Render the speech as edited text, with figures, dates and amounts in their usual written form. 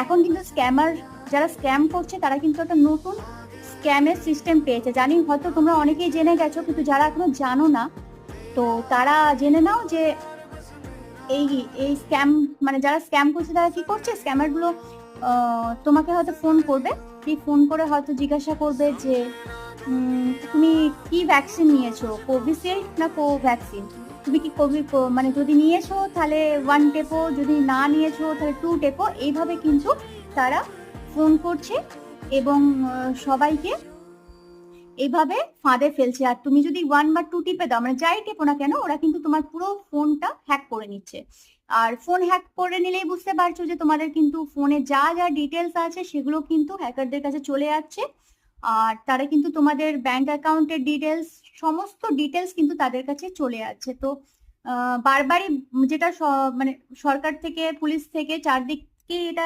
এখন কিন্তু যারা স্ক্যাম করছে তারা কিন্তু একটা নতুন স্ক্যামের সিস্টেম পেয়েছে। জানি হয়তো তোমরা অনেকেই জেনে গেছো, কিন্তু যারা এখনো জানো না তো তারা জেনে নাও যে এই এই স্ক্যাম, মানে যারা স্ক্যাম করছে তারা কি করছে, স্ক্যামার গুলো তোমাকে হয়তো ফোন করবে, ফোন করে হয়তো জিজ্ঞাসা করবে যে তুমি কি ভ্যাকসিন নিয়েছো, কোভিশিল্ড না কোভ্যাক্সিন, তুমি কি মানে যদি নিয়েছো তাহলে 1 টেপো, যদি না নিয়েছো তাহলে 2 টেপো। এইভাবে কিন্তু তারা ফোন করছে এবং সবাইকে এইভাবে ফাঁদে ফেলছে। আর তুমি যদি 1 বা 2 টিপে দাও, মানে যাই টেপো না কেন, ওরা কিন্তু তোমার পুরো ফোনটা হ্যাক করে নিচ্ছে। আর ফোন হ্যাক করে নিলেই বুঝতে পারছো যে তোমাদের কিন্তু ফোনে যা যা ডিটেলস আছে সেগুলো কিন্তু হ্যাকারদের কাছে চলে যাচ্ছে। আর তারা কিন্তু তোমাদের ব্যাংক অ্যাকাউন্টের ডিটেলস, সমস্ত ডিটেলস কিন্তু তাদের কাছে চলে যাচ্ছে। তো বারবারই যেটা মানে সরকার থেকে, পুলিশ থেকে, চারদিকে এটা